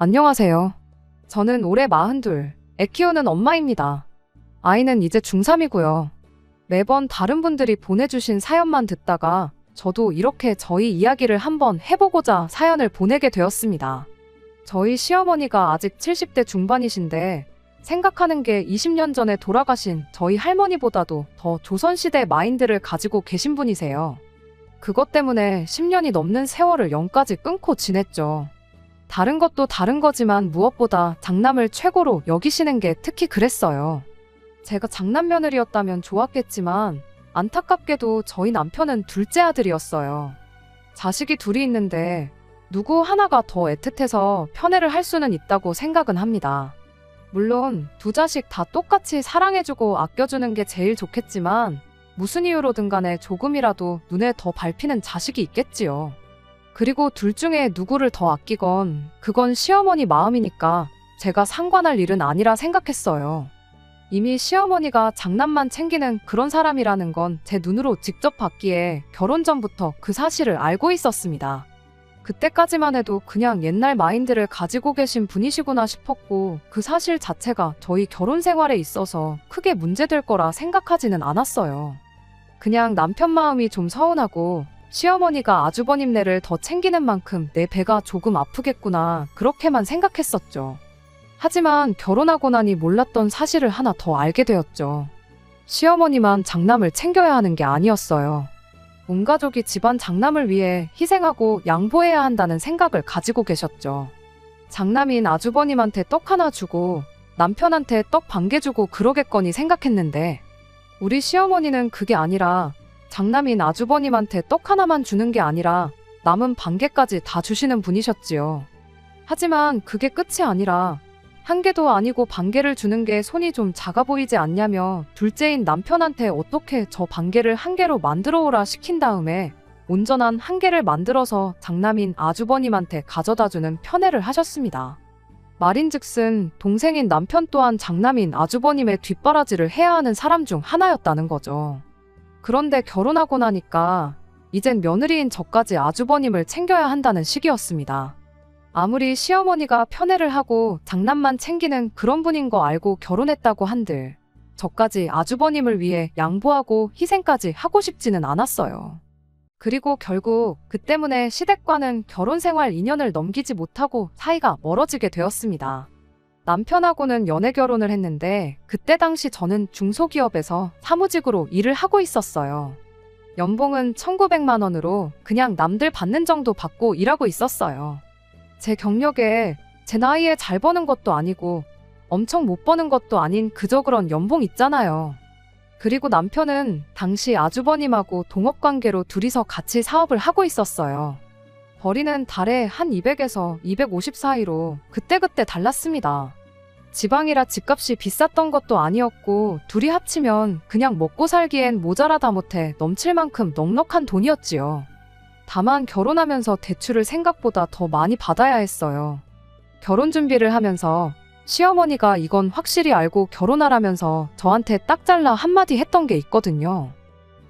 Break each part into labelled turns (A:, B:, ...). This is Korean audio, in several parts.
A: 안녕하세요. 저는 올해 42, 애 키우는 엄마입니다. 아이는 이제 중3이고요. 매번 다른 분들이 보내주신 사연만 듣다가 저도 이렇게 저희 이야기를 한번 해보고자 사연을 보내게 되었습니다. 저희 시어머니가 아직 70대 중반이신데 생각하는 게 20년 전에 돌아가신 저희 할머니보다도 더 조선시대 마인드를 가지고 계신 분이세요. 그것 때문에 10년이 넘는 세월을 영까지 끊고 지냈죠. 다른 것도 다른 거지만 무엇보다 장남을 최고로 여기시는 게 특히 그랬어요. 제가 장남 며느리였다면 좋았겠지만 안타깝게도 저희 남편은 둘째 아들이었어요. 자식이 둘이 있는데 누구 하나가 더 애틋해서 편애를 할 수는 있다고 생각은 합니다. 물론 두 자식 다 똑같이 사랑해주고 아껴주는 게 제일 좋겠지만 무슨 이유로든 간에 조금이라도 눈에 더 밟히는 자식이 있겠지요. 그리고 둘 중에 누구를 더 아끼건 그건 시어머니 마음이니까 제가 상관할 일은 아니라 생각했어요. 이미 시어머니가 장남만 챙기는 그런 사람이라는 건 제 눈으로 직접 봤기에 결혼 전부터 그 사실을 알고 있었습니다. 그때까지만 해도 그냥 옛날 마인드를 가지고 계신 분이시구나 싶었고 그 사실 자체가 저희 결혼 생활에 있어서 크게 문제될 거라 생각하지는 않았어요. 그냥 남편 마음이 좀 서운하고 시어머니가 아주버님네를 더 챙기는 만큼 내 배가 조금 아프겠구나 그렇게만 생각했었죠. 하지만 결혼하고 나니 몰랐던 사실을 하나 더 알게 되었죠. 시어머니만 장남을 챙겨야 하는 게 아니었어요. 온 가족이 집안 장남을 위해 희생하고 양보해야 한다는 생각을 가지고 계셨죠. 장남인 아주버님한테 떡 하나 주고 남편한테 떡 반 개 주고 그러겠거니 생각했는데 우리 시어머니는 그게 아니라 장남인 아주버님한테 떡 하나만 주는 게 아니라 남은 반 개까지 다 주시는 분이셨지요. 하지만 그게 끝이 아니라 한 개도 아니고 반 개를 주는 게 손이 좀 작아 보이지 않냐며 둘째인 남편한테 어떻게 저 반 개를 한 개로 만들어 오라 시킨 다음에 온전한 한 개를 만들어서 장남인 아주버님한테 가져다 주는 편애를 하셨습니다. 말인즉슨 동생인 남편 또한 장남인 아주버님의 뒷바라지를 해야 하는 사람 중 하나였다는 거죠. 그런데 결혼하고 나니까 이젠 며느리인 저까지 아주버님을 챙겨야 한다는 시기였습니다. 아무리 시어머니가 편애를 하고 장남만 챙기는 그런 분인 거 알고 결혼했다고 한들 저까지 아주버님을 위해 양보하고 희생까지 하고 싶지는 않았어요. 그리고 결국 그 때문에 시댁과는 결혼 생활 2년을 넘기지 못하고 사이가 멀어지게 되었습니다. 남편하고는 연애 결혼을 했는데 그때 당시 저는 중소기업에서 사무직으로 일을 하고 있었어요. 연봉은 1,900만 원으로 그냥 남들 받는 정도 받고 일하고 있었어요. 제 경력에 제 나이에 잘 버는 것도 아니고 엄청 못 버는 것도 아닌 그저 그런 연봉 있잖아요. 그리고 남편은 당시 아주버님하고 동업관계로 둘이서 같이 사업을 하고 있었어요. 벌이는 달에 한 200에서 250 사이로 그때그때 달랐습니다. 지방이라 집값이 비쌌던 것도 아니었고 둘이 합치면 그냥 먹고 살기엔 모자라다 못해 넘칠 만큼 넉넉한 돈이었지요. 다만 결혼하면서 대출을 생각보다 더 많이 받아야 했어요. 결혼 준비를 하면서 시어머니가 이건 확실히 알고 결혼하라면서 저한테 딱 잘라 한마디 했던 게 있거든요.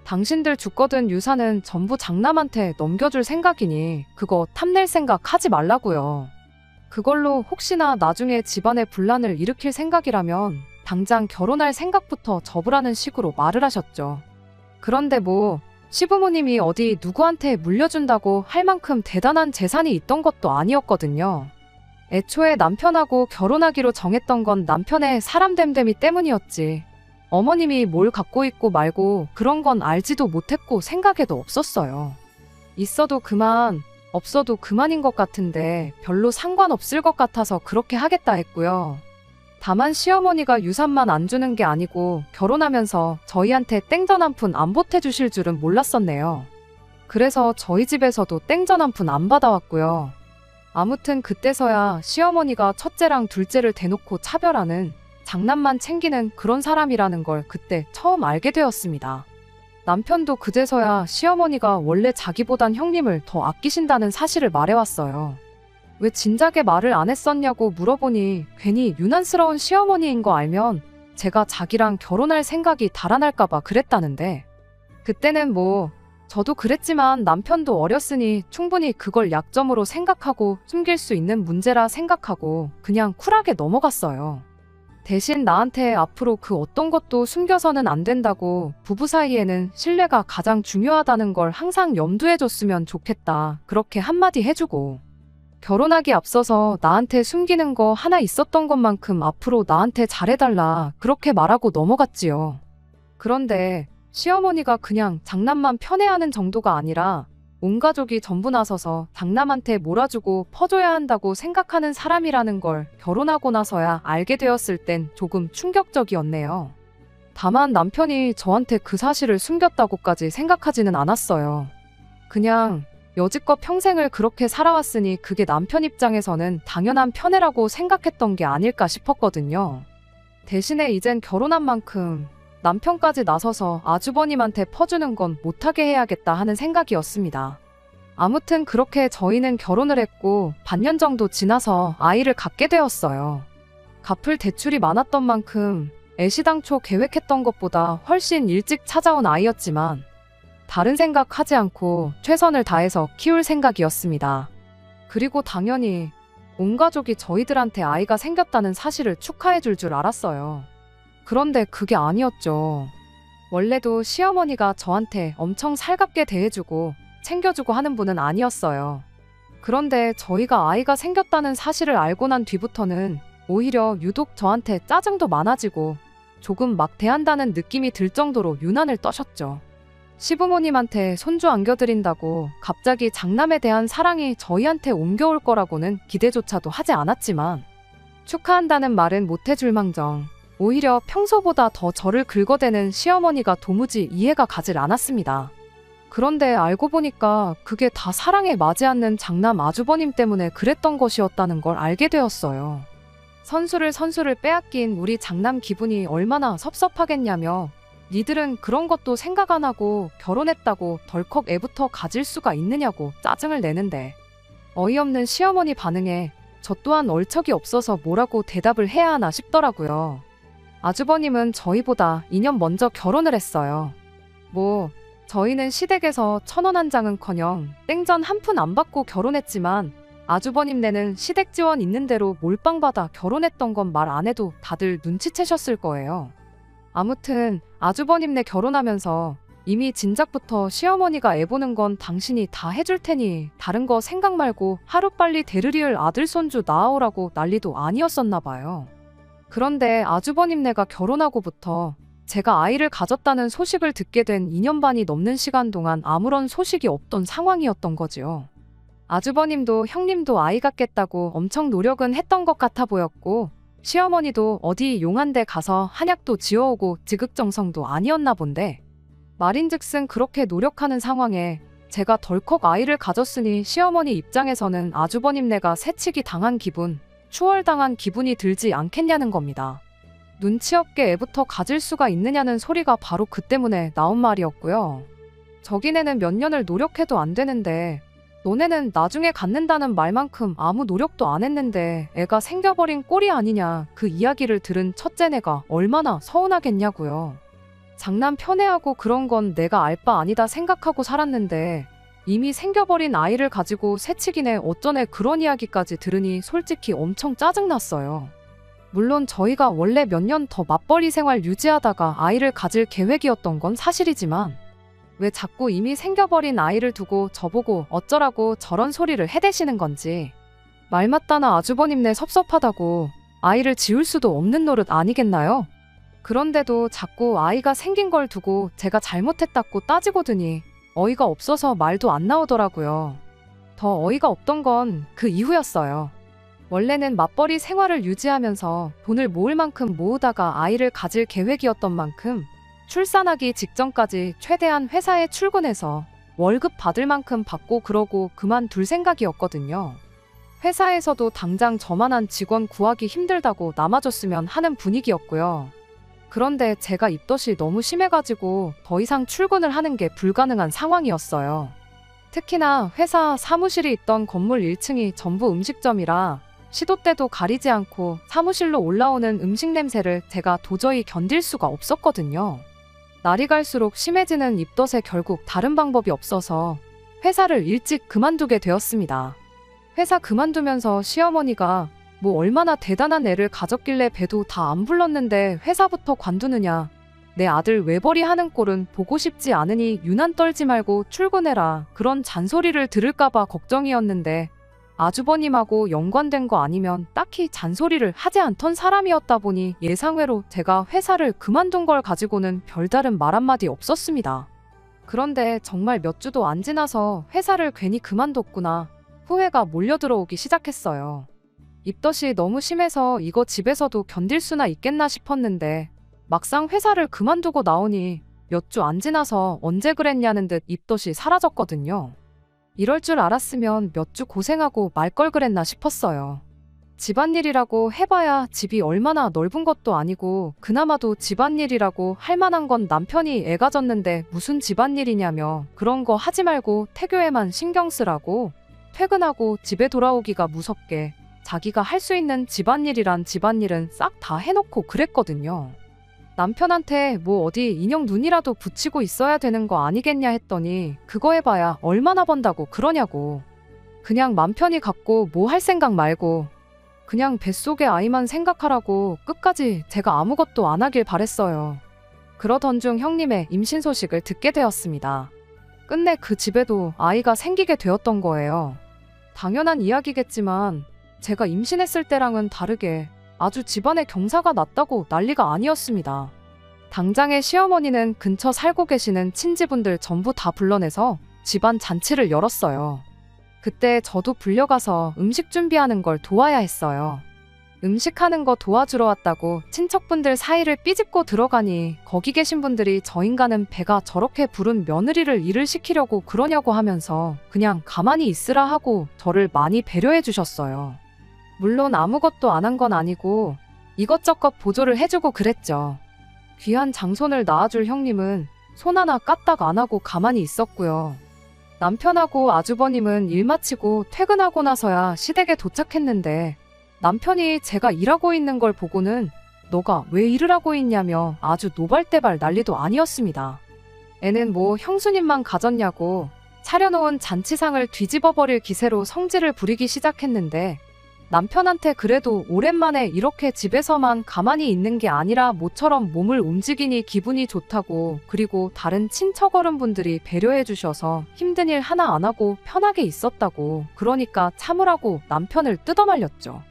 A: 당신들 주거든 유산은 전부 장남한테 넘겨줄 생각이니 그거 탐낼 생각 하지 말라고요. 그걸로 혹시나 나중에 집안에 분란을 일으킬 생각이라면 당장 결혼할 생각부터 접으라는 식으로 말을 하셨죠. 그런데 뭐 시부모님이 어디 누구한테 물려준다고 할 만큼 대단한 재산이 있던 것도 아니었거든요. 애초에 남편하고 결혼하기로 정했던 건 남편의 사람됨됨이 때문이었지. 어머님이 뭘 갖고 있고 말고 그런 건 알지도 못했고 생각에도 없었어요. 있어도 그만, 없어도 그만인 것 같은데 별로 상관없을 것 같아서 그렇게 하겠다 했고요. 다만 시어머니가 유산만 안 주는 게 아니고 결혼하면서 저희한테 땡전 한 푼 안 보태주실 줄은 몰랐었네요. 그래서 저희 집에서도 땡전 한 푼 안 받아왔고요. 아무튼 그때서야 시어머니가 첫째랑 둘째를 대놓고 차별하는 장남만 챙기는 그런 사람이라는 걸 그때 처음 알게 되었습니다. 남편도 그제서야 시어머니가 원래 자기보단 형님을 더 아끼신다는 사실을 말해왔어요. 왜 진작에 말을 안 했었냐고 물어보니 괜히 유난스러운 시어머니인 거 알면 제가 자기랑 결혼할 생각이 달아날까봐 그랬다는데 그때는 뭐 저도 그랬지만 남편도 어렸으니 충분히 그걸 약점으로 생각하고 숨길 수 있는 문제라 생각하고 그냥 쿨하게 넘어갔어요. 대신 나한테 앞으로 그 어떤 것도 숨겨서는 안 된다고, 부부 사이에는 신뢰가 가장 중요하다는 걸 항상 염두에 줬으면 좋겠다, 그렇게 한마디 해주고, 결혼하기 앞서서 나한테 숨기는 거 하나 있었던 것만큼 앞으로 나한테 잘해달라, 그렇게 말하고 넘어갔지요. 그런데 시어머니가 그냥 장남만 편애하는 정도가 아니라 온 가족이 전부 나서서 장남한테 몰아주고 퍼줘야 한다고 생각하는 사람이라는 걸 결혼하고 나서야 알게 되었을 땐 조금 충격적이었네요. 다만 남편이 저한테 그 사실을 숨겼다고까지 생각하지는 않았어요. 그냥 여지껏 평생을 그렇게 살아왔으니 그게 남편 입장에서는 당연한 편애라고 생각했던 게 아닐까 싶었거든요. 대신에 이젠 결혼한 만큼 남편까지 나서서 아주버님한테 퍼주는 건 못하게 해야겠다 하는 생각이었습니다. 아무튼 그렇게 저희는 결혼을 했고 반년 정도 지나서 아이를 갖게 되었어요. 갚을 대출이 많았던 만큼 애시당초 계획했던 것보다 훨씬 일찍 찾아온 아이였지만 다른 생각하지 않고 최선을 다해서 키울 생각이었습니다. 그리고 당연히 온 가족이 저희들한테 아이가 생겼다는 사실을 축하해 줄 알았어요. 그런데 그게 아니었죠. 원래도 시어머니가 저한테 엄청 살갑게 대해주고 챙겨주고 하는 분은 아니었어요. 그런데 저희가 아이가 생겼다는 사실을 알고 난 뒤부터는 오히려 유독 저한테 짜증도 많아지고 조금 막 대한다는 느낌이 들 정도로 유난을 떠셨죠. 시부모님한테 손주 안겨드린다고 갑자기 장남에 대한 사랑이 저희한테 옮겨올 거라고는 기대조차도 하지 않았지만, 축하한다는 말은 못해줄 망정 오히려 평소보다 더 저를 긁어대는 시어머니가 도무지 이해가 가질 않았습니다. 그런데 알고 보니까 그게 다 사랑에 맞지 않는 장남 아주버님 때문에 그랬던 것이었다는 걸 알게 되었어요. 선수를 빼앗긴 우리 장남 기분이 얼마나 섭섭하겠냐며, 니들은 그런 것도 생각 안 하고 결혼했다고 덜컥 애부터 가질 수가 있느냐고 짜증을 내는데, 어이없는 시어머니 반응에 저 또한 얼척이 없어서 뭐라고 대답을 해야 하나 싶더라고요. 아주버님은 저희보다 2년 먼저 결혼을 했어요. 저희는 시댁에서 1,000원 한 장은커녕 땡전 한 푼 안 받고 결혼했지만 아주버님네는 시댁 지원 있는 대로 몰빵 받아 결혼했던 건 말 안 해도 다들 눈치채셨을 거예요. 아무튼 아주버님네 결혼하면서 이미 진작부터 시어머니가 애보는 건 당신이 다 해줄 테니 다른 거 생각 말고 하루빨리 대르리을 아들 손주 낳아오라고 난리도 아니었었나 봐요. 그런데 아주버님네가 결혼하고부터 제가 아이를 가졌다는 소식을 듣게 된 2년 반이 넘는 시간 동안 아무런 소식이 없던 상황이었던 거지요. 아주버님도 형님도 아이 갖겠다고 엄청 노력은 했던 것 같아 보였고, 시어머니도 어디 용한 데 가서 한약도 지어오고 지극정성도 아니었나 본데, 말인즉슨 그렇게 노력하는 상황에 제가 덜컥 아이를 가졌으니 시어머니 입장에서는 아주버님네가 새치기 당한 기분, 추월당한 기분이 들지 않겠냐는 겁니다. 눈치 없게 애부터 가질 수가 있느냐는 소리가 바로 그 때문에 나온 말이었고요. 저기네는 몇 년을 노력해도 안 되는데 너네는 나중에 갖는다는 말만큼 아무 노력도 안 했는데 애가 생겨버린 꼴이 아니냐, 그 이야기를 들은 첫째네가 얼마나 서운하겠냐고요. 장남 편애하고 그런 건 내가 알 바 아니다 생각하고 살았는데 이미 생겨버린 아이를 가지고 새치기네 어쩌네 그런 이야기까지 들으니 솔직히 엄청 짜증났어요. 물론 저희가 원래 몇 년 더 맞벌이 생활 유지하다가 아이를 가질 계획이었던 건 사실이지만 왜 자꾸 이미 생겨버린 아이를 두고 저보고 어쩌라고 저런 소리를 해대시는 건지. 말 맞다나 아주버님네 섭섭하다고 아이를 지울 수도 없는 노릇 아니겠나요? 그런데도 자꾸 아이가 생긴 걸 두고 제가 잘못했다고 따지고 드니 어이가 없어서 말도 안 나오더라고요. 더 어이가 없던 건 그 이후였어요. 원래는 맞벌이 생활을 유지하면서 돈을 모을 만큼 모으다가 아이를 가질 계획이었던 만큼 출산하기 직전까지 최대한 회사에 출근해서 월급 받을 만큼 받고 그러고 그만둘 생각이었거든요. 회사에서도 당장 저만한 직원 구하기 힘들다고 남아줬으면 하는 분위기였고요. 그런데 제가 입덧이 너무 심해가지고 더 이상 출근을 하는 게 불가능한 상황이었어요. 특히나 회사 사무실이 있던 건물 1층이 전부 음식점이라 시도 때도 가리지 않고 사무실로 올라오는 음식 냄새를 제가 도저히 견딜 수가 없었거든요. 날이 갈수록 심해지는 입덧에 결국 다른 방법이 없어서 회사를 일찍 그만두게 되었습니다. 회사 그만두면서 시어머니가 뭐 얼마나 대단한 애를 가졌길래 배도 다 안 불렀는데 회사부터 관두느냐. 내 아들 외벌이 하는 꼴은 보고 싶지 않으니 유난 떨지 말고 출근해라. 그런 잔소리를 들을까봐 걱정이었는데 아주버님하고 연관된 거 아니면 딱히 잔소리를 하지 않던 사람이었다 보니 예상외로 제가 회사를 그만둔 걸 가지고는 별다른 말 한마디 없었습니다. 그런데 정말 몇 주도 안 지나서 회사를 괜히 그만뒀구나. 후회가 몰려들어오기 시작했어요. 입덧이 너무 심해서 이거 집에서도 견딜 수나 있겠나 싶었는데 막상 회사를 그만두고 나오니 몇 주 안 지나서 언제 그랬냐는 듯 입덧이 사라졌거든요. 이럴 줄 알았으면 몇 주 고생하고 말 걸 그랬나 싶었어요. 집안일이라고 해봐야 집이 얼마나 넓은 것도 아니고 그나마도 집안일이라고 할 만한 건 남편이 애가 졌는데 무슨 집안일이냐며 그런 거 하지 말고 태교에만 신경 쓰라고 퇴근하고 집에 돌아오기가 무섭게 자기가 할 수 있는 집안일이란 집안일은 싹 다 해놓고 그랬거든요. 남편한테 뭐 어디 인형 눈이라도 붙이고 있어야 되는 거 아니겠냐 했더니 그거 해봐야 얼마나 번다고 그러냐고. 그냥 맘 편히 갖고 뭐 할 생각 말고 그냥 뱃속의 아이만 생각하라고 끝까지 제가 아무것도 안 하길 바랬어요. 그러던 중 형님의 임신 소식을 듣게 되었습니다. 끝내 그 집에도 아이가 생기게 되었던 거예요. 당연한 이야기겠지만 제가 임신했을 때랑은 다르게 아주 집안에 경사가 났다고 난리가 아니었습니다. 당장에 시어머니는 근처 살고 계시는 친지분들 전부 다 불러내서 집안 잔치를 열었어요. 그때 저도 불려가서 음식 준비하는 걸 도와야 했어요. 음식하는 거 도와주러 왔다고 친척분들 사이를 삐집고 들어가니 거기 계신 분들이 저 인간은 배가 저렇게 부른 며느리를 일을 시키려고 그러냐고 하면서 그냥 가만히 있으라 하고 저를 많이 배려해 주셨어요. 물론 아무것도 안 한 건 아니고 이것저것 보조를 해주고 그랬죠. 귀한 장손을 낳아줄 형님은 손 하나 까딱 안 하고 가만히 있었고요. 남편하고 아주버님은 일 마치고 퇴근하고 나서야 시댁에 도착했는데 남편이 제가 일하고 있는 걸 보고는 너가 왜 일을 하고 있냐며 아주 노발대발 난리도 아니었습니다. 애는 뭐 형수님만 가졌냐고 차려놓은 잔치상을 뒤집어버릴 기세로 성질을 부리기 시작했는데 남편한테 그래도 오랜만에 이렇게 집에서만 가만히 있는 게 아니라 모처럼 몸을 움직이니 기분이 좋다고 그리고 다른 친척 어른분들이 배려해 주셔서 힘든 일 하나 안 하고 편하게 있었다고 그러니까 참으라고 남편을 뜯어말렸죠.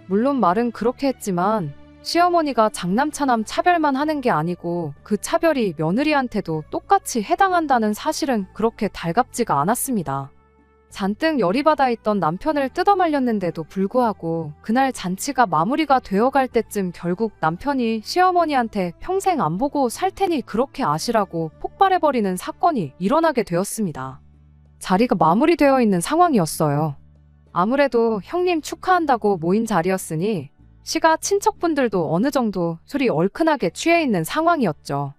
A: 물론 말은 그렇게 했지만 시어머니가 장남차남 차별만 하는 게 아니고 그 차별이 며느리한테도 똑같이 해당한다는 사실은 그렇게 달갑지가 않았습니다. 잔뜩 열이 받아 있던 남편을 뜯어말렸는데도 불구하고 그날 잔치가 마무리가 되어갈 때쯤 결국 남편이 시어머니한테 평생 안 보고 살 테니 그렇게 아시라고 폭발해버리는 사건이 일어나게 되었습니다. 자리가 마무리되어 있는 상황이었어요. 아무래도 형님 축하한다고 모인 자리였으니 시가 친척분들도 어느 정도 술이 얼큰하게 취해 있는 상황이었죠.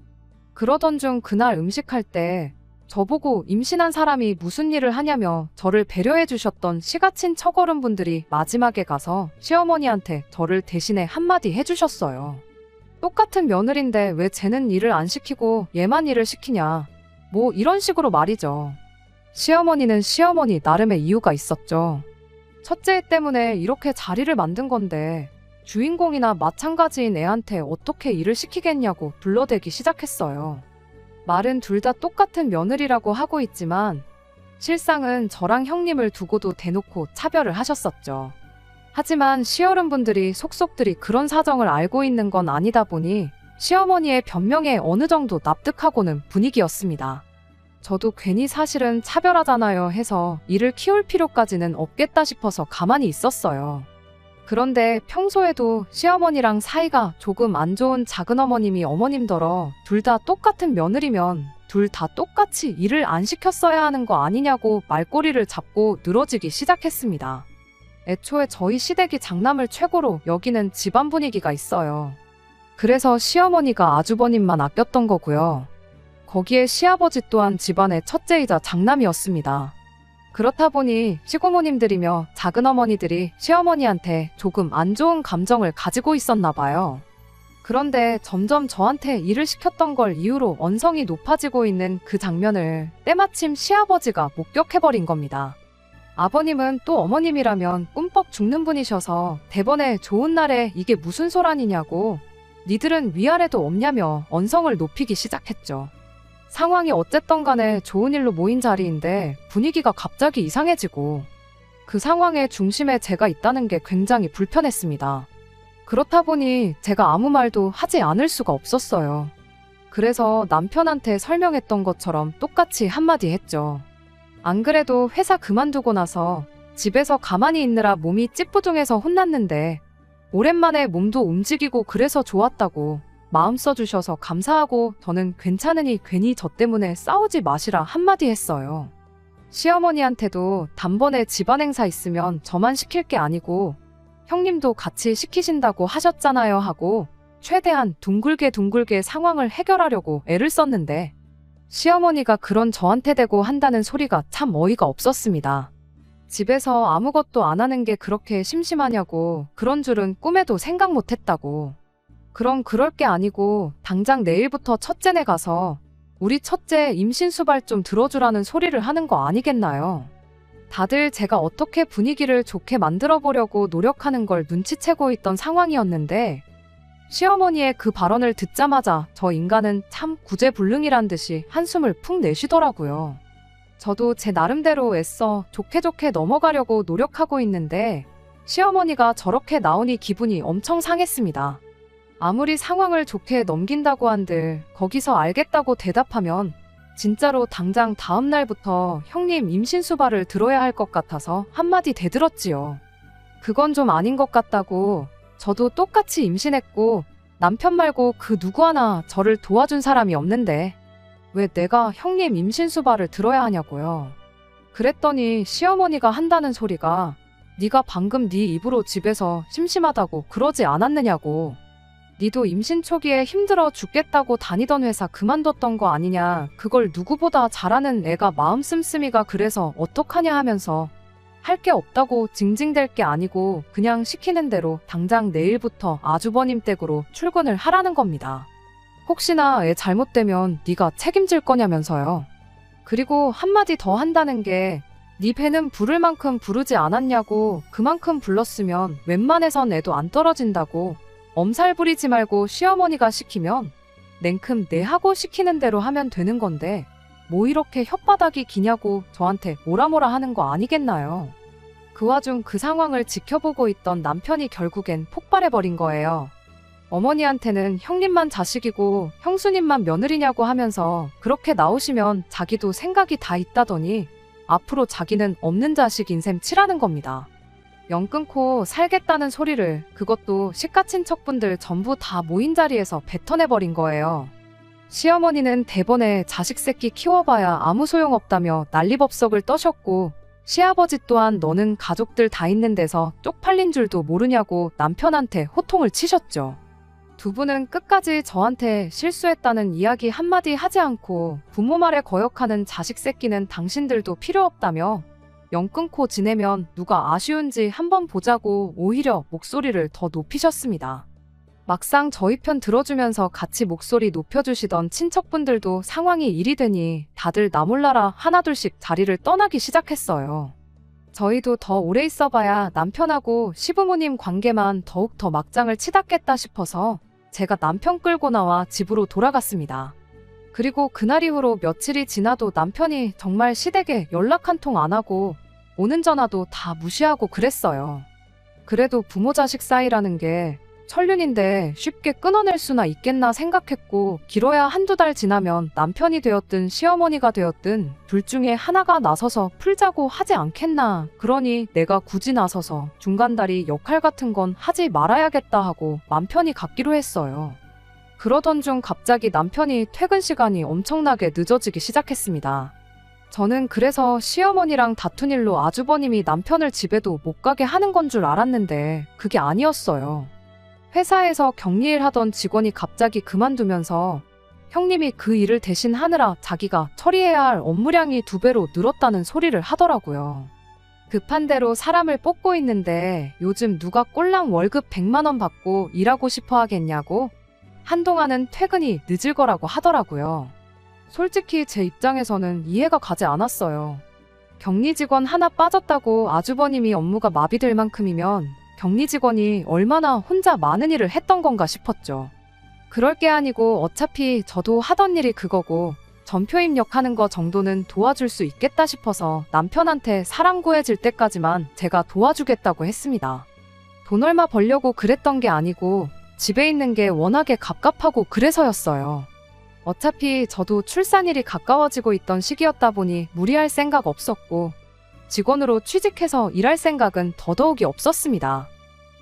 A: 그러던 중 그날 음식할 때 저보고 임신한 사람이 무슨 일을 하냐며 저를 배려해 주셨던 시가 친척 어른분들이 마지막에 가서 시어머니한테 저를 대신에 한마디 해주셨어요. 똑같은 며느리인데 왜 쟤는 일을 안 시키고 얘만 일을 시키냐. 뭐 이런 식으로 말이죠. 시어머니는 시어머니 나름의 이유가 있었죠. 첫째 때문에 이렇게 자리를 만든 건데 주인공이나 마찬가지인 애한테 어떻게 일을 시키겠냐고 둘러대기 시작했어요. 말은 둘 다 똑같은 며느리라고 하고 있지만 실상은 저랑 형님을 두고도 대놓고 차별을 하셨었죠. 하지만 시어른분들이 속속들이 그런 사정을 알고 있는 건 아니다 보니 시어머니의 변명에 어느 정도 납득하고는 분위기였습니다. 저도 괜히 사실은 차별하잖아요 해서 이를 키울 필요까지는 없겠다 싶어서 가만히 있었어요. 그런데 평소에도 시어머니랑 사이가 조금 안 좋은 작은어머님이 어머님더러 둘 다 똑같은 며느리면 둘 다 똑같이 일을 안 시켰어야 하는 거 아니냐고 말꼬리를 잡고 늘어지기 시작했습니다. 애초에 저희 시댁이 장남을 최고로 여기는 집안 분위기가 있어요. 그래서 시어머니가 아주버님만 아꼈던 거고요. 거기에 시아버지 또한 집안의 첫째이자 장남이었습니다. 그렇다 보니 시고모님들이며 작은어머니들이 시어머니한테 조금 안 좋은 감정을 가지고 있었나 봐요. 그런데 점점 저한테 일을 시켰던 걸 이유로 언성이 높아지고 있는 그 장면을 때마침 시아버지가 목격해버린 겁니다. 아버님은 또 어머님이라면 꿈뻑 죽는 분이셔서 대번에 좋은 날에 이게 무슨 소란이냐고 니들은 위아래도 없냐며 언성을 높이기 시작했죠. 상황이 어쨌든 간에 좋은 일로 모인 자리인데 분위기가 갑자기 이상해지고 그 상황의 중심에 제가 있다는 게 굉장히 불편했습니다. 그렇다 보니 제가 아무 말도 하지 않을 수가 없었어요. 그래서 남편한테 설명했던 것처럼 똑같이 한마디 했죠. 안 그래도 회사 그만두고 나서 집에서 가만히 있느라 몸이 찌뿌둥해서 혼났는데 오랜만에 몸도 움직이고 그래서 좋았다고 마음 써주셔서 감사하고 저는 괜찮으니 괜히 저 때문에 싸우지 마시라 한마디 했어요. 시어머니한테도 단번에 집안 행사 있으면 저만 시킬 게 아니고 형님도 같이 시키신다고 하셨잖아요 하고 최대한 둥글게 상황을 해결하려고 애를 썼는데 시어머니가 그런 저한테 대고 한다는 소리가 참 어이가 없었습니다. 집에서 아무것도 안 하는 게 그렇게 심심하냐고 그런 줄은 꿈에도 생각 못 했다고. 그럼 그럴 게 아니고 당장 내일부터 첫째네 가서 우리 첫째 임신수발 좀 들어주라는 소리를 하는 거 아니겠나요? 다들 제가 어떻게 분위기를 좋게 만들어 보려고 노력하는 걸 눈치채고 있던 상황이었는데 시어머니의 그 발언을 듣자마자 저 인간은 참 구제불능이란 듯이 한숨을 푹 내쉬더라고요. 저도 제 나름대로 애써 좋게 넘어가려고 노력하고 있는데 시어머니가 저렇게 나오니 기분이 엄청 상했습니다. 아무리 상황을 좋게 넘긴다고 한들 거기서 알겠다고 대답하면 진짜로 당장 다음 날부터 형님 임신수발을 들어야 할 것 같아서 한마디 대들었지요. 그건 좀 아닌 것 같다고. 저도 똑같이 임신했고 남편 말고 그 누구 하나 저를 도와준 사람이 없는데 왜 내가 형님 임신수발을 들어야 하냐고요. 그랬더니 시어머니가 한다는 소리가 네가 방금 네 입으로 집에서 심심하다고 그러지 않았느냐고. 니도 임신 초기에 힘들어 죽겠다고 다니던 회사 그만뒀던 거 아니냐. 그걸 누구보다 잘하는 애가 마음 씀씀이가 그래서 어떡하냐 하면서 할 게 없다고 징징댈 게 아니고 그냥 시키는 대로 당장 내일부터 아주버님 댁으로 출근을 하라는 겁니다. 혹시나 애 잘못되면 네가 책임질 거냐면서요. 그리고 한마디 더 한다는 게 네 배는 부를 만큼 부르지 않았냐고. 그만큼 불렀으면 웬만해선 애도 안 떨어진다고. 엄살 부리지 말고 시어머니가 시키면 냉큼 내 하고 시키는 대로 하면 되는 건데 뭐 이렇게 혓바닥이 기냐고 저한테 뭐라 하는 거 아니겠나요. 그 와중 그 상황을 지켜보고 있던 남편이 결국엔 폭발해버린 거예요. 어머니한테는 형님만 자식이고 형수님만 며느리냐고 하면서 그렇게 나오시면 자기도 생각이 다 있다더니 앞으로 자기는 없는 자식인 셈 치라는 겁니다. 영 끊고 살겠다는 소리를 그것도 시가친척분들 전부 다 모인 자리에서 뱉어내버린 거예요. 시어머니는 대번에 자식 새끼 키워봐야 아무 소용없다며 난리법석을 떠셨고 시아버지 또한 너는 가족들 다 있는 데서 쪽팔린 줄도 모르냐고 남편한테 호통을 치셨죠. 두 분은 끝까지 저한테 실수했다는 이야기 한마디 하지 않고 부모 말에 거역하는 자식 새끼는 당신들도 필요 없다며 영 끊고 지내면 누가 아쉬운지 한번 보자고 오히려 목소리를 더 높이셨습니다. 막상 저희 편 들어주면서 같이 목소리 높여주시던 친척분들도 상황이 일이 되니 다들 나 몰라라 하나둘씩 자리를 떠나기 시작했어요. 저희도 더 오래 있어봐야 남편하고 시부모님 관계만 더욱 더 막장을 치닫겠다 싶어서 제가 남편 끌고 나와 집으로 돌아갔습니다. 그리고 그날 이후로 며칠이 지나도 남편이 정말 시댁에 연락 한 통 안 하고 오는 전화도 다 무시하고 그랬어요. 그래도 부모 자식 사이라는 게 천륜인데 쉽게 끊어낼 수나 있겠나 생각했고 길어야 한두 달 지나면 남편이 되었든 시어머니가 되었든 둘 중에 하나가 나서서 풀자고 하지 않겠나. 그러니 내가 굳이 나서서 중간다리 역할 같은 건 하지 말아야겠다 하고 맘 편히 갖기로 했어요. 그러던 중 갑자기 남편이 퇴근 시간이 엄청나게 늦어지기 시작했습니다. 저는 그래서 시어머니랑 다툰 일로 아주버님이 남편을 집에도 못 가게 하는 건 줄 알았는데 그게 아니었어요. 회사에서 격리일 하던 직원이 갑자기 그만두면서 형님이 그 일을 대신 하느라 자기가 처리해야 할 업무량이 2배로 늘었다는 소리를 하더라고요. 급한 대로 사람을 뽑고 있는데 요즘 누가 꼴랑 월급 100만 원 받고 일하고 싶어 하겠냐고 한동안은 퇴근이 늦을 거라고 하더라고요. 솔직히 제 입장에서는 이해가 가지 않았어요. 격리 직원 하나 빠졌다고 아주버님이 업무가 마비될 만큼이면 격리 직원이 얼마나 혼자 많은 일을 했던 건가 싶었죠. 그럴 게 아니고 어차피 저도 하던 일이 그거고 전표 입력하는 거 정도는 도와줄 수 있겠다 싶어서 남편한테 사람 구해질 때까지만 제가 도와주겠다고 했습니다. 돈 얼마 벌려고 그랬던 게 아니고 집에 있는 게 워낙에 갑갑하고 그래서였어요. 어차피 저도 출산일이 가까워지고 있던 시기였다 보니 무리할 생각 없었고 직원으로 취직해서 일할 생각은 더더욱이 없었습니다.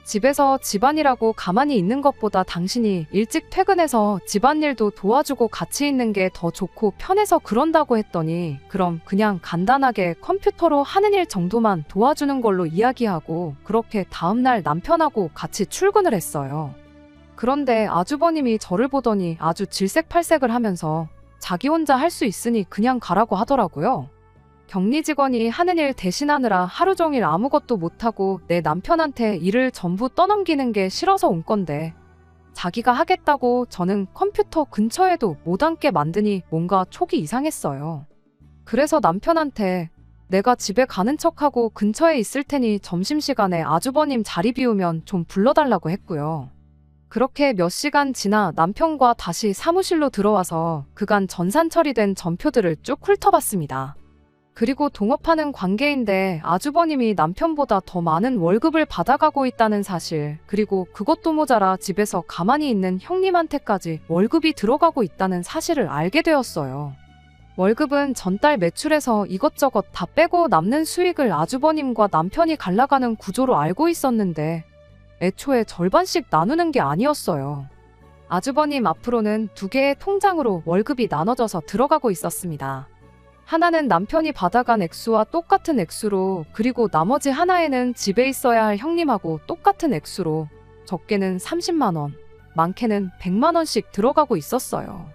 A: 집에서 집안일하고 가만히 있는 것보다 당신이 일찍 퇴근해서 집안일도 도와주고 같이 있는 게 더 좋고 편해서 그런다고 했더니 그럼 그냥 간단하게 컴퓨터로 하는 일 정도만 도와주는 걸로 이야기하고 그렇게 다음날 남편하고 같이 출근을 했어요. 그런데 아주버님이 저를 보더니 아주 질색팔색을 하면서 자기 혼자 할 수 있으니 그냥 가라고 하더라고요. 격리 직원이 하는 일 대신하느라 하루 종일 아무것도 못하고 내 남편한테 일을 전부 떠넘기는 게 싫어서 온 건데 자기가 하겠다고 저는 컴퓨터 근처에도 못 앉게 만드니 뭔가 촉이 이상했어요. 그래서 남편한테 내가 집에 가는 척하고 근처에 있을 테니 점심시간에 아주버님 자리 비우면 좀 불러달라고 했고요. 그렇게 몇 시간 지나 남편과 다시 사무실로 들어와서 그간 전산 처리된 전표들을 쭉 훑어봤습니다. 그리고 동업하는 관계인데 아주버님이 남편보다 더 많은 월급을 받아가고 있다는 사실, 그리고 그것도 모자라 집에서 가만히 있는 형님한테까지 월급이 들어가고 있다는 사실을 알게 되었어요. 월급은 전달 매출에서 이것저것 다 빼고 남는 수익을 아주버님과 남편이 갈라가는 구조로 알고 있었는데 애초에 절반씩 나누는 게 아니었어요. 아주버님 앞으로는 2개의 통장으로 월급이 나눠져서 들어가고 있었습니다. 하나는 남편이 받아간 액수와 똑같은 액수로, 그리고 나머지 하나에는 집에 있어야 할 형님하고 똑같은 액수로 적게는 30만 원, 많게는 100만 원씩 들어가고 있었어요.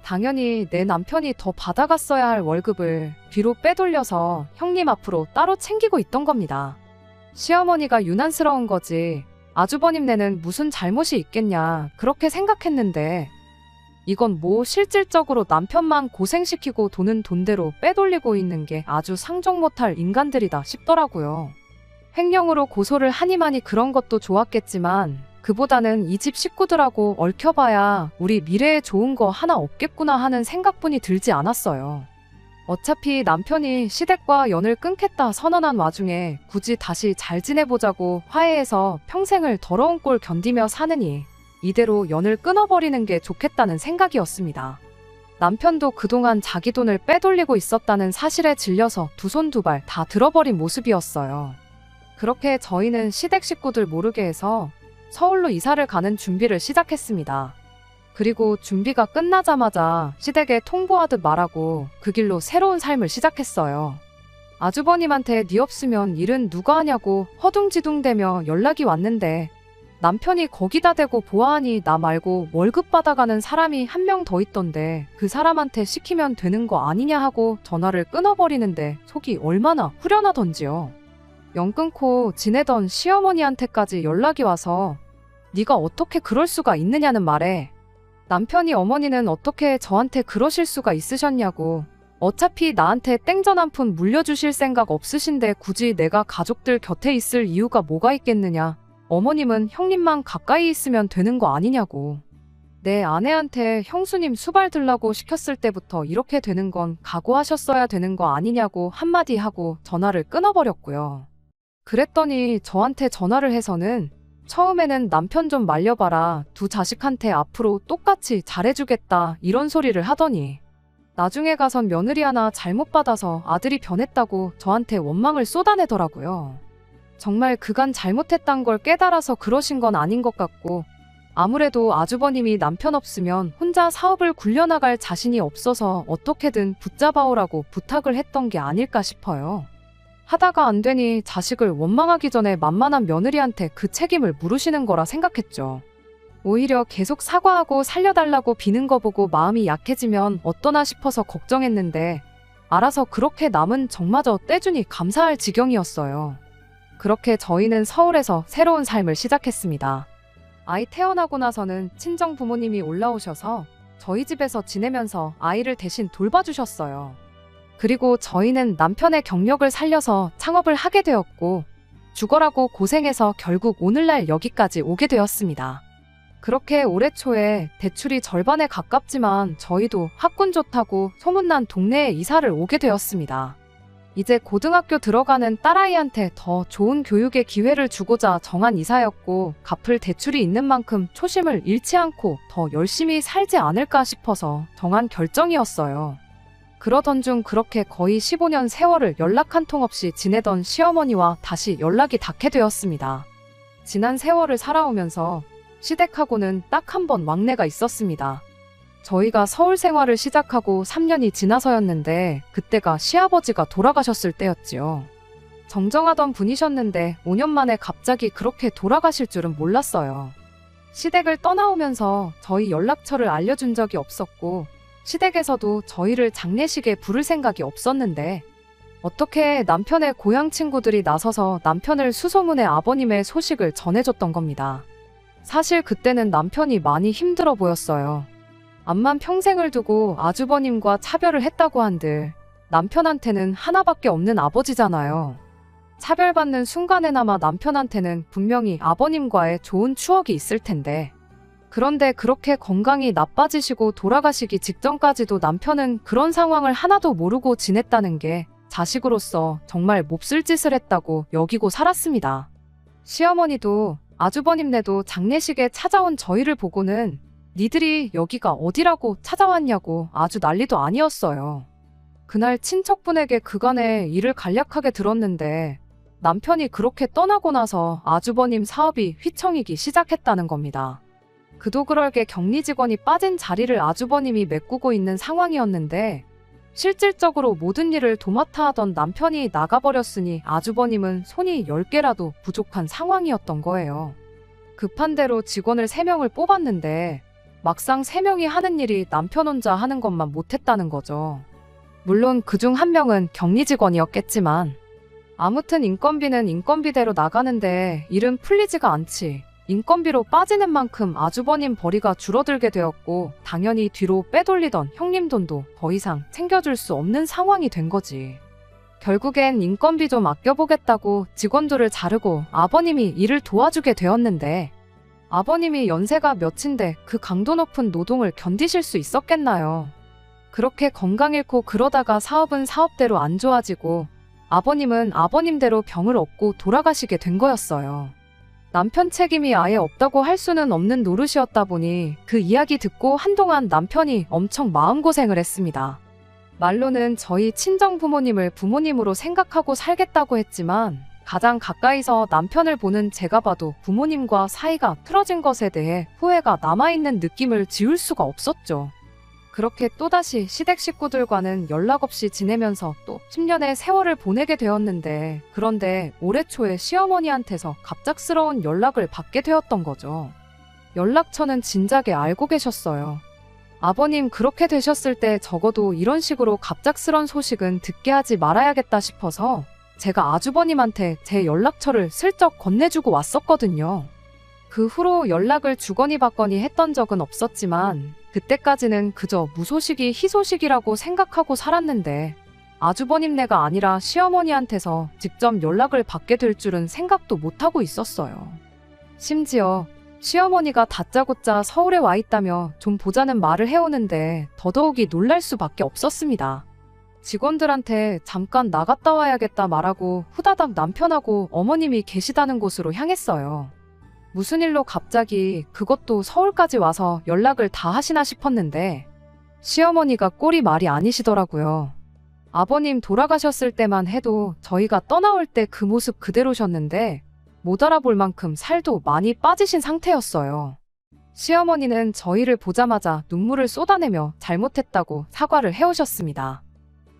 A: 당연히 내 남편이 더 받아갔어야 할 월급을 뒤로 빼돌려서 형님 앞으로 따로 챙기고 있던 겁니다. 시어머니가 유난스러운 거지 아주버님네는 무슨 잘못이 있겠냐 그렇게 생각했는데 이건 뭐 실질적으로 남편만 고생시키고 돈은 돈대로 빼돌리고 있는 게 아주 상종 못할 인간들이다 싶더라고요. 횡령으로 고소를 하니마니 그런 것도 좋았겠지만 그보다는 이 집 식구들하고 얽혀봐야 우리 미래에 좋은 거 하나 없겠구나 하는 생각뿐이 들지 않았어요. 어차피 남편이 시댁과 연을 끊겠다 선언한 와중에 굳이 다시 잘 지내보자고 화해해서 평생을 더러운 꼴 견디며 사느니 이대로 연을 끊어버리는 게 좋겠다는 생각이었습니다. 남편도 그동안 자기 돈을 빼돌리고 있었다는 사실에 질려서 두 손 두 발 다 들어버린 모습이었어요. 그렇게 저희는 시댁 식구들 모르게 해서 서울로 이사를 가는 준비를 시작했습니다. 그리고 준비가 끝나자마자 시댁에 통보하듯 말하고 그 길로 새로운 삶을 시작했어요. 아주버님한테 네 없으면 일은 누가 하냐고 허둥지둥대며 연락이 왔는데 남편이 거기다 대고 보아하니 나 말고 월급 받아가는 사람이 한 명 더 있던데 그 사람한테 시키면 되는 거 아니냐 하고 전화를 끊어버리는데 속이 얼마나 후련하던지요. 연 끊고 지내던 시어머니한테까지 연락이 와서 네가 어떻게 그럴 수가 있느냐는 말에 남편이 어머니는 어떻게 저한테 그러실 수가 있으셨냐고, 어차피 나한테 땡전 한 푼 물려주실 생각 없으신데 굳이 내가 가족들 곁에 있을 이유가 뭐가 있겠느냐, 어머님은 형님만 가까이 있으면 되는 거 아니냐고. 내 아내한테 형수님 수발 들라고 시켰을 때부터 이렇게 되는 건 각오하셨어야 되는 거 아니냐고 한마디 하고 전화를 끊어버렸고요. 그랬더니 저한테 전화를 해서는 처음에는 남편 좀 말려봐라, 두 자식한테 앞으로 똑같이 잘해주겠다 이런 소리를 하더니 나중에 가선 며느리 하나 잘못 받아서 아들이 변했다고 저한테 원망을 쏟아내더라고요. 정말 그간 잘못했단 걸 깨달아서 그러신 건 아닌 것 같고 아무래도 아주버님이 남편 없으면 혼자 사업을 굴려나갈 자신이 없어서 어떻게든 붙잡아오라고 부탁을 했던 게 아닐까 싶어요. 하다가 안 되니 자식을 원망하기 전에 만만한 며느리한테 그 책임을 물으시는 거라 생각했죠. 오히려 계속 사과하고 살려달라고 비는 거 보고 마음이 약해지면 어떠나 싶어서 걱정했는데 알아서 그렇게 남은 정마저 떼주니 감사할 지경이었어요. 그렇게 저희는 서울에서 새로운 삶을 시작했습니다. 아이 태어나고 나서는 친정 부모님이 올라오셔서 저희 집에서 지내면서 아이를 대신 돌봐주셨어요. 그리고 저희는 남편의 경력을 살려서 창업을 하게 되었고, 죽어라고 고생해서 결국 오늘날 여기까지 오게 되었습니다. 그렇게 올해 초에 대출이 절반에 가깝지만 저희도 학군 좋다고 소문난 동네에 이사를 오게 되었습니다. 이제 고등학교 들어가는 딸아이한테 더 좋은 교육의 기회를 주고자 정한 이사였고, 갚을 대출이 있는 만큼 초심을 잃지 않고 더 열심히 살지 않을까 싶어서 정한 결정이었어요. 그러던 중 그렇게 거의 15년 세월을 연락 한 통 없이 지내던 시어머니와 다시 연락이 닿게 되었습니다. 지난 세월을 살아오면서 시댁하고는 딱 한 번 왕래가 있었습니다. 저희가 서울 생활을 시작하고 3년이 지나서였는데 그때가 시아버지가 돌아가셨을 때였지요. 정정하던 분이셨는데 5년 만에 갑자기 그렇게 돌아가실 줄은 몰랐어요. 시댁을 떠나오면서 저희 연락처를 알려준 적이 없었고, 시댁에서도 저희를 장례식에 부를 생각이 없었는데, 어떻게 남편의 고향 친구들이 나서서 남편을 수소문해 아버님의 소식을 전해줬던 겁니다. 사실 그때는 남편이 많이 힘들어 보였어요. 암만 평생을 두고 아주버님과 차별을 했다고 한들 남편한테는 하나밖에 없는 아버지잖아요. 차별받는 순간에나마 남편한테는 분명히 아버님과의 좋은 추억이 있을 텐데, 그런데 그렇게 건강이 나빠지시고 돌아가시기 직전까지도 남편은 그런 상황을 하나도 모르고 지냈다는 게 자식으로서 정말 몹쓸 짓을 했다고 여기고 살았습니다. 시어머니도 아주버님네도 장례식에 찾아온 저희를 보고는 니들이 여기가 어디라고 찾아왔냐고 아주 난리도 아니었어요. 그날 친척분에게 그간의 일을 간략하게 들었는데 남편이 그렇게 떠나고 나서 아주버님 사업이 휘청이기 시작했다는 겁니다. 그도 그럴 게 격리 직원이 빠진 자리를 아주버님이 메꾸고 있는 상황이었는데, 실질적으로 모든 일을 도맡아 하던 남편이 나가버렸으니 아주버님은 손이 10개라도 부족한 상황이었던 거예요. 급한 대로 직원을 3명을 뽑았는데 막상 3명이 하는 일이 남편 혼자 하는 것만 못했다는 거죠. 물론 그중 1명은 격리 직원이었겠지만, 아무튼 인건비는 인건비대로 나가는데 일은 풀리지가 않지. 인건비로 빠지는 만큼 아주버님 벌이가 줄어들게 되었고, 당연히 뒤로 빼돌리던 형님 돈도 더 이상 챙겨줄 수 없는 상황이 된 거지. 결국엔 인건비 좀 아껴보겠다고 직원들을 자르고 아버님이 일을 도와주게 되었는데, 아버님이 연세가 몇인데 그 강도 높은 노동을 견디실 수 있었겠나요? 그렇게 건강 잃고 그러다가 사업은 사업대로 안 좋아지고 아버님은 아버님대로 병을 얻고 돌아가시게 된 거였어요. 남편 책임이 아예 없다고 할 수는 없는 노릇이었다 보니 그 이야기 듣고 한동안 남편이 엄청 마음고생을 했습니다. 말로는 저희 친정 부모님을 부모님으로 생각하고 살겠다고 했지만, 가장 가까이서 남편을 보는 제가 봐도 부모님과 사이가 틀어진 것에 대해 후회가 남아있는 느낌을 지울 수가 없었죠. 그렇게 또다시 시댁 식구들과는 연락 없이 지내면서 또 10년의 세월을 보내게 되었는데, 그런데 올해 초에 시어머니한테서 갑작스러운 연락을 받게 되었던 거죠. 연락처는 진작에 알고 계셨어요. 아버님 그렇게 되셨을 때 적어도 이런 식으로 갑작스런 소식은 듣게 하지 말아야겠다 싶어서 제가 아주버님한테 제 연락처를 슬쩍 건네주고 왔었거든요. 그 후로 연락을 주거니 받거니 했던 적은 없었지만 그때까지는 그저 무소식이 희소식이라고 생각하고 살았는데, 아주버님네가 아니라 시어머니한테서 직접 연락을 받게 될 줄은 생각도 못하고 있었어요. 심지어 시어머니가 다짜고짜 서울에 와 있다며 좀 보자는 말을 해오는데 더더욱이 놀랄 수밖에 없었습니다. 직원들한테 잠깐 나갔다 와야겠다 말하고 후다닥 남편하고 어머님이 계시다는 곳으로 향했어요. 무슨 일로 갑자기 그것도 서울까지 와서 연락을 다 하시나 싶었는데 시어머니가 꼴이 말이 아니시더라고요. 아버님 돌아가셨을 때만 해도 저희가 떠나올 때 그 모습 그대로셨는데 못 알아볼 만큼 살도 많이 빠지신 상태였어요. 시어머니는 저희를 보자마자 눈물을 쏟아내며 잘못했다고 사과를 해오셨습니다.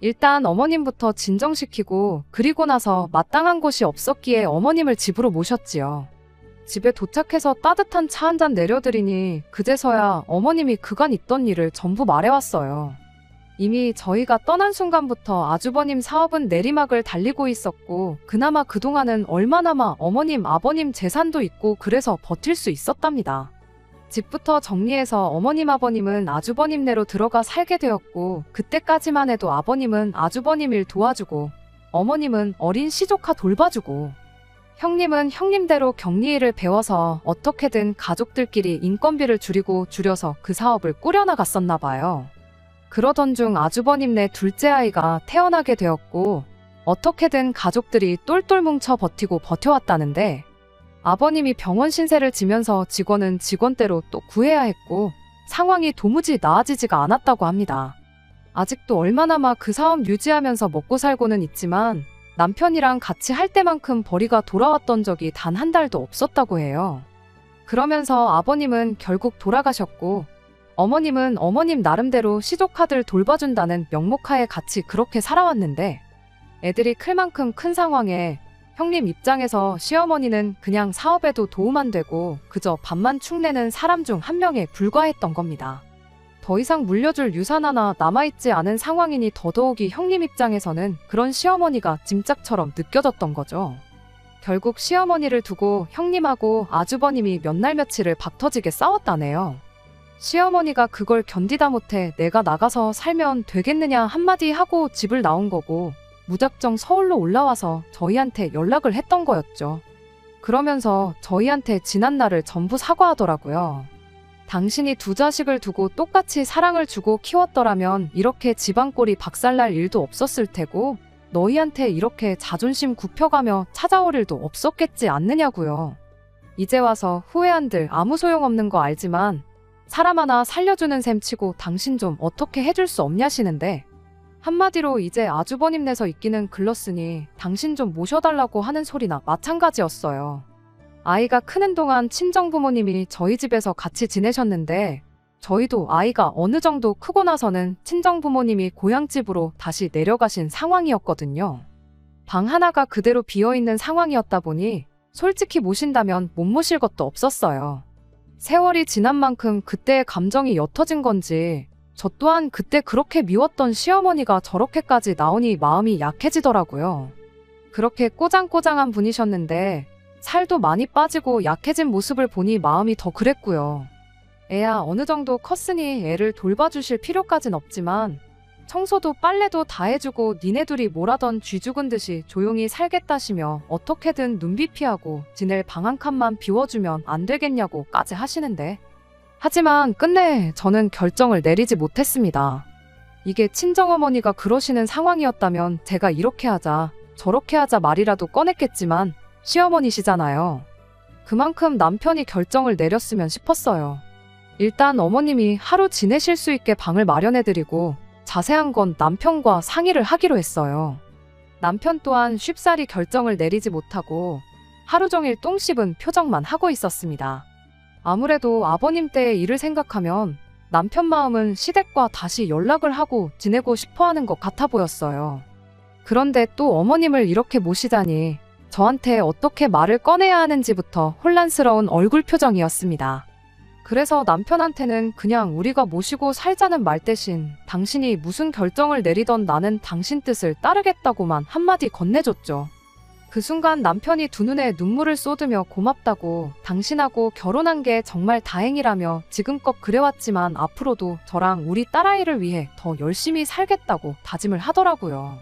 A: 일단 어머님부터 진정시키고 그리고 나서 마땅한 곳이 없었기에 어머님을 집으로 모셨지요. 집에 도착해서 따뜻한 차 한 잔 내려드리니 그제서야 어머님이 그간 있던 일을 전부 말해왔어요. 이미 저희가 떠난 순간부터 아주버님 사업은 내리막을 달리고 있었고 그나마 그동안은 얼마나마 어머님 아버님 재산도 있고 그래서 버틸 수 있었답니다. 집부터 정리해서 어머님 아버님은 아주버님네로 들어가 살게 되었고 그때까지만 해도 아버님은 아주버님 일 도와주고 어머님은 어린 시조카 돌봐주고 형님은 형님대로 격리일을 배워서 어떻게든 가족들끼리 인건비를 줄여서 그 사업을 꾸려나갔었나 봐요. 그러던 중 아주버님네 둘째 아이가 태어나게 되었고 어떻게든 가족들이 똘똘 뭉쳐 버텨왔다는데 아버님이 병원 신세를 지면서 직원은 직원대로 또 구해야 했고 상황이 도무지 나아지지가 않았다고 합니다. 아직도 얼마나마 그 사업 유지하면서 먹고 살고는 있지만 남편이랑 같이 할 때만큼 벌이가 돌아왔던 적이 단 한 달도 없었다고 해요. 그러면서 아버님은 결국 돌아가셨고 어머님은 어머님 나름대로 시조카들 돌봐준다는 명목하에 같이 그렇게 살아왔는데 애들이 클 만큼 큰 상황에 형님 입장에서 시어머니는 그냥 사업에도 도움 안 되고 그저 밥만 축내는 사람 중 한 명에 불과했던 겁니다. 더 이상 물려줄 유산 하나 남아있지 않은 상황이니 더더욱이 형님 입장에서는 그런 시어머니가 짐짝처럼 느껴졌던 거죠. 결국 시어머니를 두고 형님하고 아주버님이 몇 날 며칠을 박터지게 싸웠다네요. 시어머니가 그걸 견디다 못해 내가 나가서 살면 되겠느냐 한마디 하고 집을 나온 거고 무작정 서울로 올라와서 저희한테 연락을 했던 거였죠. 그러면서 저희한테 지난 날을 전부 사과하더라고요. 당신이 두 자식을 두고 똑같이 사랑을 주고 키웠더라면 이렇게 집안꼴이 박살날 일도 없었을 테고 너희한테 이렇게 자존심 굽혀가며 찾아올 일도 없었겠지 않느냐고요. 이제 와서 후회한들 아무 소용없는 거 알지만 사람 하나 살려주는 셈 치고 당신 좀 어떻게 해줄 수 없냐시는데 한마디로 이제 아주버님네서 있기는 글렀으니 당신 좀 모셔달라고 하는 소리나 마찬가지였어요. 아이가 크는 동안 친정부모님이 저희 집에서 같이 지내셨는데 저희도 아이가 어느 정도 크고 나서는 친정부모님이 고향집으로 다시 내려가신 상황이었거든요. 방 하나가 그대로 비어있는 상황이었다 보니 솔직히 모신다면 못 모실 것도 없었어요. 세월이 지난 만큼 그때의 감정이 옅어진 건지 저 또한 그때 그렇게 미웠던 시어머니가 저렇게까지 나오니 마음이 약해지더라고요. 그렇게 꼬장꼬장한 분이셨는데 살도 많이 빠지고 약해진 모습을 보니 마음이 더 그랬고요. 애야 어느 정도 컸으니 애를 돌봐주실 필요까진 없지만 청소도 빨래도 다 해주고 니네 둘이 뭐라던 쥐 죽은 듯이 조용히 살겠다시며 어떻게든 눈비 피하고 지낼 방 한 칸만 비워주면 안 되겠냐고까지 하시는데 하지만 끝내 저는 결정을 내리지 못했습니다. 이게 친정어머니가 그러시는 상황이었다면 제가 이렇게 하자 저렇게 하자 말이라도 꺼냈겠지만 시어머니시잖아요. 그만큼 남편이 결정을 내렸으면 싶었어요. 일단 어머님이 하루 지내실 수 있게 방을 마련해드리고 자세한 건 남편과 상의를 하기로 했어요. 남편 또한 쉽사리 결정을 내리지 못하고 하루 종일 똥 씹은 표정만 하고 있었습니다. 아무래도 아버님 때의 일을 생각하면 남편 마음은 시댁과 다시 연락을 하고 지내고 싶어하는 것 같아 보였어요. 그런데 또 어머님을 이렇게 모시다니 저한테 어떻게 말을 꺼내야 하는지부터 혼란스러운 얼굴 표정이었습니다. 그래서 남편한테는 그냥 우리가 모시고 살자는 말 대신 당신이 무슨 결정을 내리던 나는 당신 뜻을 따르겠다고만 한마디 건네줬죠. 그 순간 남편이 두 눈에 눈물을 쏟으며 고맙다고 당신하고 결혼한 게 정말 다행이라며 지금껏 그래왔지만 앞으로도 저랑 우리 딸아이를 위해 더 열심히 살겠다고 다짐을 하더라고요.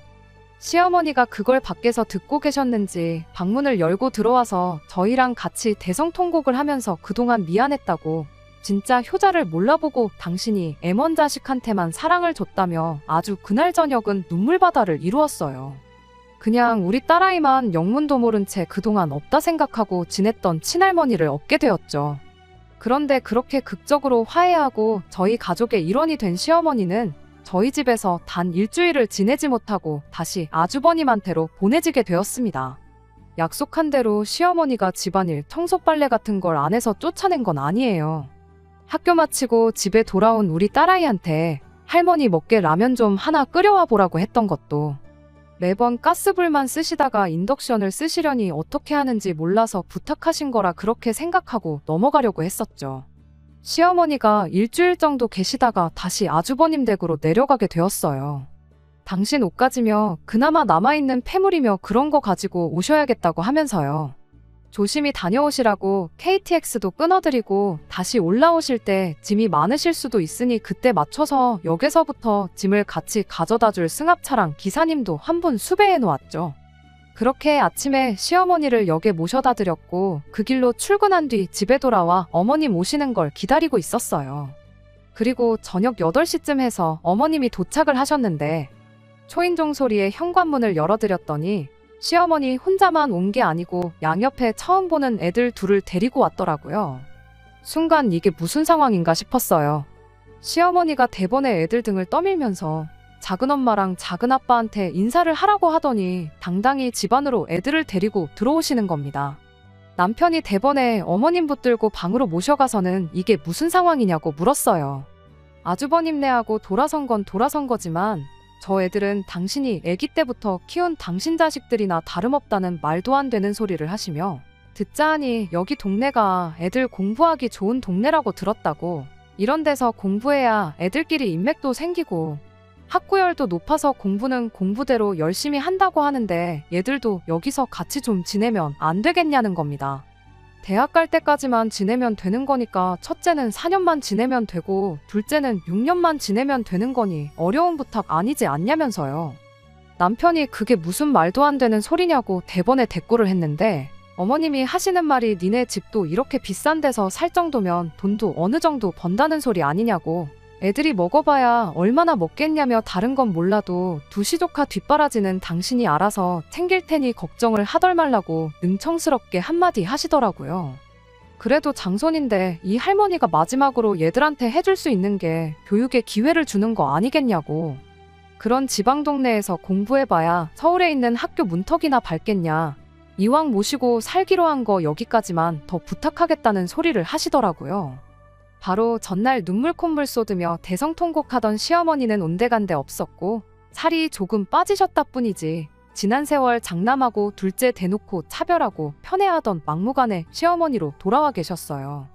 A: 시어머니가 그걸 밖에서 듣고 계셨는지 방문을 열고 들어와서 저희랑 같이 대성통곡을 하면서 그동안 미안했다고 진짜 효자를 몰라보고 당신이 애먼 자식한테만 사랑을 줬다며 아주 그날 저녁은 눈물바다를 이루었어요. 그냥 우리 딸아이만 영문도 모른 채 그동안 없다 생각하고 지냈던 친할머니를 얻게 되었죠. 그런데 그렇게 극적으로 화해하고 저희 가족의 일원이 된 시어머니는 저희 집에서 단 일주일을 지내지 못하고 다시 아주버님한테로 보내지게 되었습니다. 약속한 대로 시어머니가 집안일, 청소 빨래 같은 걸 안 해서 쫓아낸 건 아니에요. 학교 마치고 집에 돌아온 우리 딸아이한테 할머니 먹게 라면 좀 하나 끓여와 보라고 했던 것도 매번 가스불만 쓰시다가 인덕션을 쓰시려니 어떻게 하는지 몰라서 부탁하신 거라 그렇게 생각하고 넘어가려고 했었죠. 시어머니가 일주일 정도 계시다가 다시 아주버님 댁으로 내려가게 되었어요. 당신 옷 가지며 그나마 남아있는 폐물이며 그런 거 가지고 오셔야겠다고 하면서요. 조심히 다녀오시라고 KTX도 끊어드리고 다시 올라오실 때 짐이 많으실 수도 있으니 그때 맞춰서 역에서부터 짐을 같이 가져다줄 승합차랑 기사님도 한 분 수배해 놓았죠. 그렇게 아침에 시어머니를 역에 모셔다 드렸고 그 길로 출근한 뒤 집에 돌아와 어머님 오시는 걸 기다리고 있었어요. 그리고 저녁 8시쯤 해서 어머님이 도착을 하셨는데 초인종 소리에 현관문을 열어드렸더니 시어머니 혼자만 온 게 아니고 양옆에 처음 보는 애들 둘을 데리고 왔더라고요. 순간 이게 무슨 상황인가 싶었어요. 시어머니가 대번에 애들 등을 떠밀면서 작은엄마랑 작은아빠한테 인사를 하라고 하더니 당당히 집 안으로 애들을 데리고 들어오시는 겁니다. 남편이 대번에 어머님 붙들고 방으로 모셔가서는 이게 무슨 상황이냐고 물었어요. 아주버님네하고 돌아선 건 돌아선 거지만 저 애들은 당신이 아기 때부터 키운 당신 자식들이나 다름없다는 말도 안 되는 소리를 하시며 듣자 하니 여기 동네가 애들 공부하기 좋은 동네라고 들었다고, 이런 데서 공부해야 애들끼리 인맥도 생기고 학구열도 높아서 공부는 공부대로 열심히 한다고 하는데 얘들도 여기서 같이 좀 지내면 안 되겠냐는 겁니다. 대학 갈 때까지만 지내면 되는 거니까 첫째는 4년만 지내면 되고 둘째는 6년만 지내면 되는 거니 어려운 부탁 아니지 않냐면서요. 남편이 그게 무슨 말도 안 되는 소리냐고 대번에 대꾸를 했는데 어머님이 하시는 말이 니네 집도 이렇게 비싼 데서 살 정도면 돈도 어느 정도 번다는 소리 아니냐고, 애들이 먹어봐야 얼마나 먹겠냐며 다른 건 몰라도 두시조카 뒷바라지는 당신이 알아서 챙길 테니 걱정을 하덜 말라고 능청스럽게 한마디 하시더라고요. 그래도 장손인데 이 할머니가 마지막으로 얘들한테 해줄 수 있는 게 교육의 기회를 주는 거 아니겠냐고. 그런 지방 동네에서 공부해봐야 서울에 있는 학교 문턱이나 밟겠냐. 이왕 모시고 살기로 한 거 여기까지만 더 부탁하겠다는 소리를 하시더라고요. 바로 전날 눈물 콧물 쏟으며 대성통곡하던 시어머니는 온데간데 없었고 살이 조금 빠지셨다 뿐이지 지난 세월 장남하고 둘째 대놓고 차별하고 편애하던 막무가내 시어머니로 돌아와 계셨어요.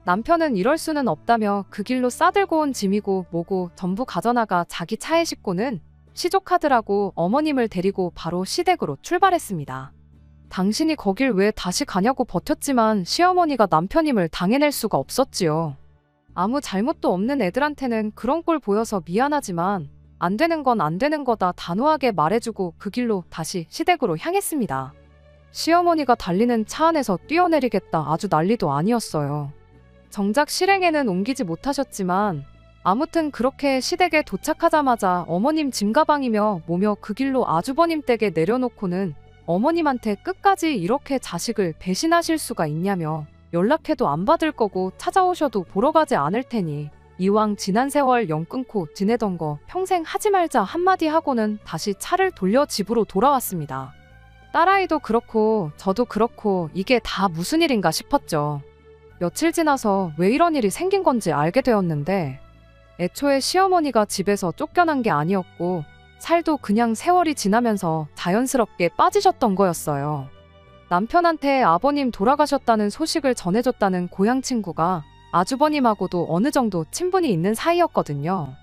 A: 남편은 이럴 수는 없다며 그 길로 싸들고 온 짐이고 뭐고 전부 가져나가 자기 차에 싣고는 시조카드라고 어머님을 데리고 바로 시댁으로 출발했습니다. 당신이 거길 왜 다시 가냐고 버텼지만 시어머니가 남편임을 당해낼 수가 없었지요. 아무 잘못도 없는 애들한테는 그런 꼴 보여서 미안하지만 안 되는 건 안 되는 거다 단호하게 말해주고 그 길로 다시 시댁으로 향했습니다. 시어머니가 달리는 차 안에서 뛰어내리겠다 아주 난리도 아니었어요. 정작 실행에는 옮기지 못하셨지만 아무튼 그렇게 시댁에 도착하자마자 어머님 짐가방이며 뭐며 그 길로 아주버님 댁에 내려놓고는 어머님한테 끝까지 이렇게 자식을 배신하실 수가 있냐며 연락해도 안 받을 거고 찾아오셔도 보러 가지 않을 테니 이왕 지난 세월 영 끊고 지내던 거 평생 하지 말자 한마디 하고는 다시 차를 돌려 집으로 돌아왔습니다. 딸아이도 그렇고 저도 그렇고 이게 다 무슨 일인가 싶었죠. 며칠 지나서 왜 이런 일이 생긴 건지 알게 되었는데 애초에 시어머니가 집에서 쫓겨난 게 아니었고 살도 그냥 세월이 지나면서 자연스럽게 빠지셨던 거였어요. 남편한테 아버님 돌아가셨다는 소식을 전해줬다는 고향 친구가 아주버님하고도 어느 정도 친분이 있는 사이였거든요.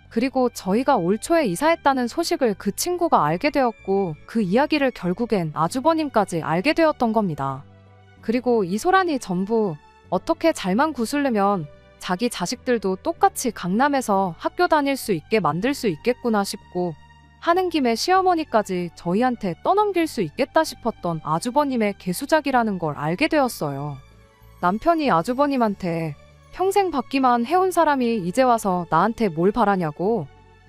A: 그리고 저희가 올 초에 이사했다는 소식을 그 친구가 알게 되었고 그 이야기를 결국엔 아주버님까지 알게 되었던 겁니다. 그리고 이 소란이 전부 어떻게 잘만 구슬르면 자기 자식들도 똑같이 강남에서 학교 다닐 수 있게 만들 수 있겠구나 싶고 하는 김에 시어머니까지 저희한테 떠넘길 수 있겠다 싶었던 아주버님의 개수작이라는 걸 알게 되었어요. 남편이 아주버님한테 평생 받기만 해온 사람이 이제 와서 나한테 뭘 바라냐고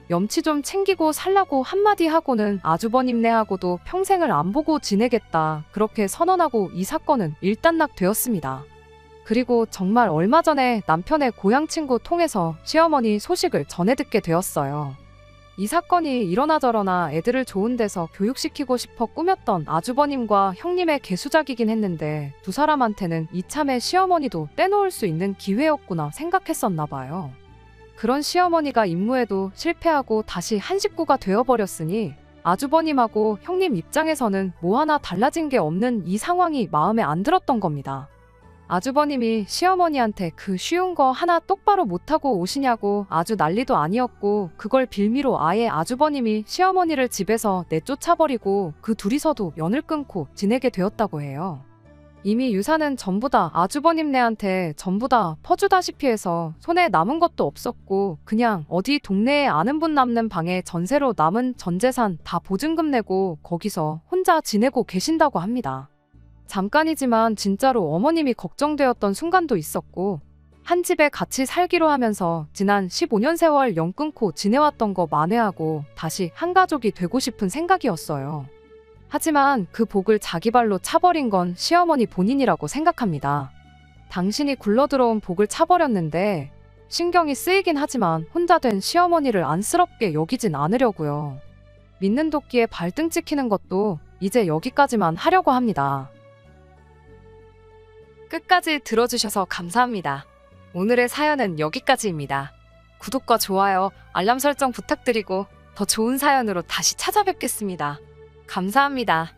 A: 염치 좀 챙기고 살라고 한마디 하고는 아주버님네하고도 평생을 안 보고 지내겠다 그렇게 선언하고 이 사건은 일단락되었습니다. 그리고 정말 얼마 전에 남편의 고향 친구 통해서 시어머니 소식을 전해 듣게 되었어요. 이 사건이 이러나 저러나 애들을 좋은 데서 교육시키고 싶어 꾸몄던 아주버님과 형님의 개수작이긴 했는데 두 사람한테는 이참에 시어머니도 떼놓을 수 있는 기회였구나 생각했었나 봐요. 그런 시어머니가 임무에도 실패하고 다시 한 식구가 되어버렸으니 아주버님하고 형님 입장에서는 뭐 하나 달라진 게 없는 이 상황이 마음에 안 들었던 겁니다. 아주버님이 시어머니한테 그 쉬운 거 하나 똑바로 못하고 오시냐고 아주 난리도 아니었고, 그걸 빌미로 아예 아주버님이 시어머니를 집에서 내쫓아버리고 그 둘이서도 연을 끊고 지내게 되었다고 해요. 이미 유산은 전부 다 아주버님네한테 전부 다 퍼주다시피 해서 손에 남은 것도 없었고, 그냥 어디 동네에 아는 분 남는 방에 전세로 남은 전 재산 다 보증금 내고 거기서 혼자 지내고 계신다고 합니다. 잠깐이지만 진짜로 어머님이 걱정되었던 순간도 있었고, 한 집에 같이 살기로 하면서 지난 15년 세월 연 끊고 지내왔던 거 만회하고 다시 한 가족이 되고 싶은 생각이었어요. 하지만 그 복을 자기 발로 차버린 건 시어머니 본인이라고 생각합니다. 당신이 굴러들어온 복을 차버렸는데 신경이 쓰이긴 하지만 혼자 된 시어머니를 안쓰럽게 여기진 않으려고요. 믿는 도끼에 발등 찍히는 것도 이제 여기까지만 하려고 합니다. 끝까지 들어주셔서 감사합니다. 오늘의 사연은 여기까지입니다. 구독과 좋아요, 알람 설정 부탁드리고 더 좋은 사연으로 다시 찾아뵙겠습니다. 감사합니다.